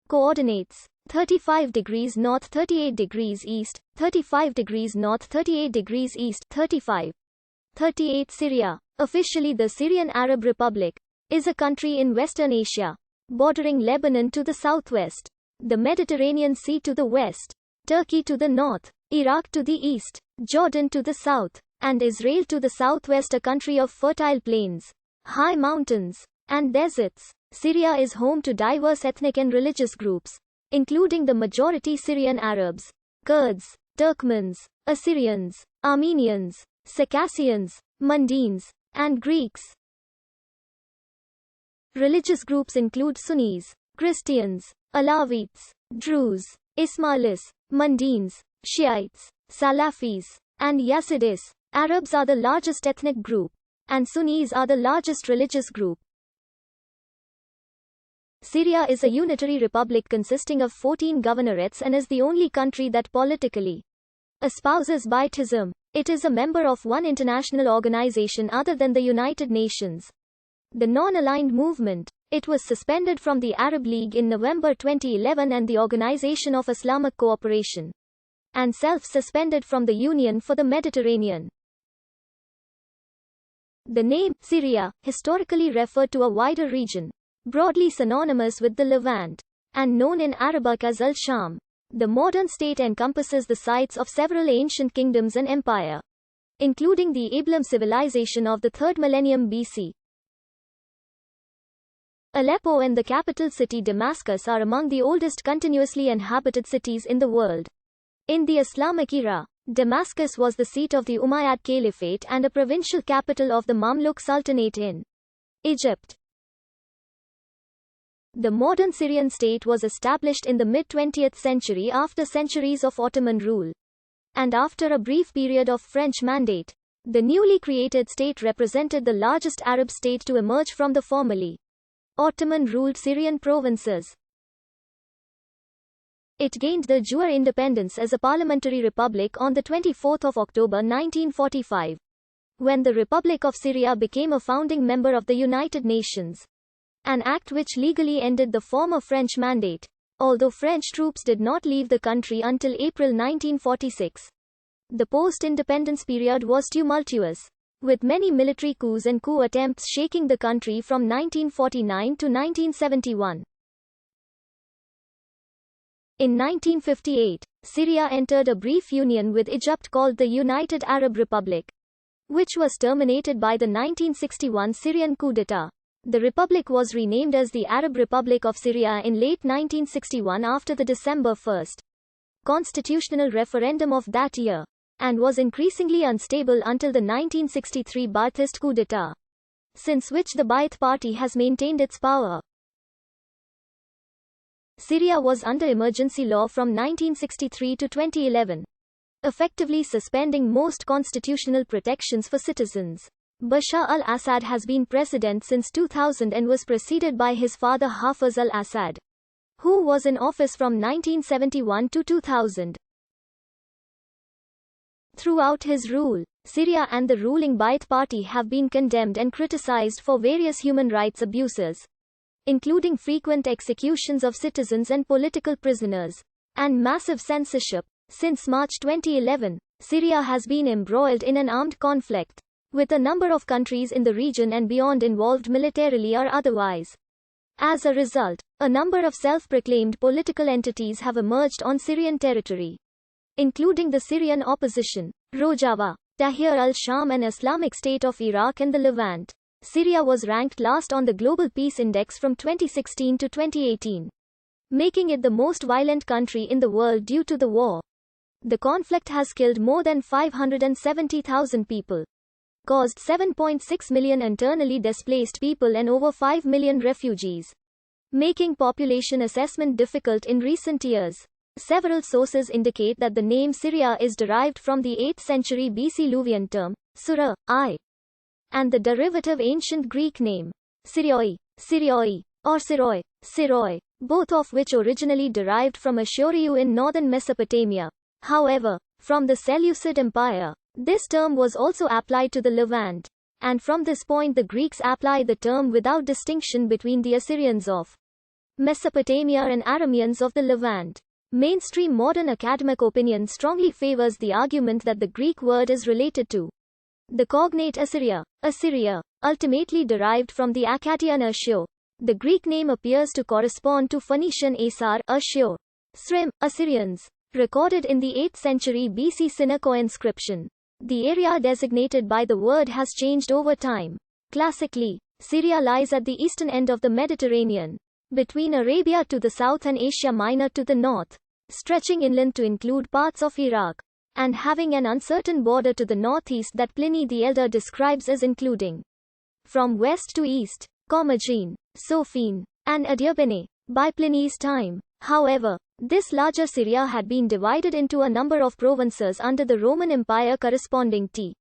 Coordinates: 35 degrees north 38 degrees east, 35 degrees north 38 degrees east, 35. 38 Syria, officially the Syrian Arab Republic, is a country in Western Asia, bordering Lebanon to the southwest, the Mediterranean Sea to the west, Turkey to the north, Iraq to the east, Jordan to the south, and Israel to the southwest, a country of fertile plains, high mountains, and deserts. Syria is home to diverse ethnic and religious groups, including the majority Syrian Arabs, Kurds, Turkmens, Assyrians, Armenians, Circassians, Mandaeans, and Greeks. Religious groups include Sunnis, Christians, Alawites, Druze, Ismailis, Mandaeans, Shiites, Salafis, and Yazidis. Arabs are the largest ethnic group, and Sunnis are the largest religious group. Syria is a unitary republic consisting of 14 governorates and is the only country that politically espouses Ba'athism. It is a member of one international organization other than the United Nations, the Non-Aligned Movement. It was suspended from the Arab League in November 2011 and the Organization of Islamic Cooperation, and self-suspended from the Union for the Mediterranean. The name Syria historically referred to a wider region, broadly synonymous with the Levant, and known in Arabic as Al-Sham. The modern state encompasses the sites of several ancient kingdoms and empire, including the Ablam civilization of the 3rd millennium BC. Aleppo and the capital city Damascus are among the oldest continuously inhabited cities in the world. In the Islamic era, Damascus was the seat of the Umayyad Caliphate and a provincial capital of the Mamluk Sultanate in Egypt. The modern Syrian state was established in the mid-20th century after centuries of Ottoman rule, and after a brief period of French mandate. The newly created state represented the largest Arab state to emerge from the formerly Ottoman-ruled Syrian provinces. It gained the jure independence as a parliamentary republic on 24 October 1945, when the Republic of Syria became a founding member of the United Nations, an act which legally ended the former French mandate, although French troops did not leave the country until April 1946. The post-independence period was tumultuous, with many military coups and coup attempts shaking the country from 1949 to 1971. In 1958, Syria entered a brief union with Egypt called the United Arab Republic, which was terminated by the 1961 Syrian coup d'état. The republic was renamed as the Arab Republic of Syria in late 1961 after the December 1 constitutional referendum of that year, and was increasingly unstable until the 1963 Ba'athist coup d'état, since which the Ba'ath Party has maintained its power. Syria was under emergency law from 1963 to 2011, effectively suspending most constitutional protections for citizens. Bashar al-Assad has been president since 2000 and was preceded by his father Hafez al-Assad, who was in office from 1971 to 2000. Throughout his rule, Syria and the ruling Ba'ath Party have been condemned and criticized for various human rights abuses, including frequent executions of citizens and political prisoners, and massive censorship. Since March 2011, Syria has been embroiled in an armed conflict, with a number of countries in the region and beyond involved militarily or otherwise. As a result, a number of self-proclaimed political entities have emerged on Syrian territory, including the Syrian opposition, Rojava, Tahrir al-Sham and Islamic State of Iraq and the Levant. Syria was ranked last on the Global Peace Index from 2016 to 2018, making it the most violent country in the world due to the war. The conflict has killed more than 570,000 people, caused 7.6 million internally displaced people and over 5 million refugees, making population assessment difficult in recent years. Several sources indicate that the name Syria is derived from the 8th century BC Luwian term, Sura, I, and the derivative ancient Greek name, Syrioi, Syrioi, or Siroi, Siroi, both of which originally derived from Ashuriu in northern Mesopotamia. However, from the Seleucid Empire, this term was also applied to the Levant, and from this point the Greeks applied the term without distinction between the Assyrians of Mesopotamia and Arameans of the Levant. Mainstream modern academic opinion strongly favors the argument that the Greek word is related to the cognate Assyria, Assyria, ultimately derived from the Akkadian Ashur. The Greek name appears to correspond to Phoenician Asar, Ashur, Srim, Assyrians, recorded in the 8th century BC Sinaco inscription. The area designated by the word has changed over time. Classically, Syria lies at the eastern end of the Mediterranean, between Arabia to the south and Asia Minor to the north, stretching inland to include parts of Iraq, and having an uncertain border to the northeast that Pliny the Elder describes as including from west to east, Commagene, Sophene, and Adiabene, by Pliny's time. However, this larger Syria had been divided into a number of provinces under the Roman Empire corresponding to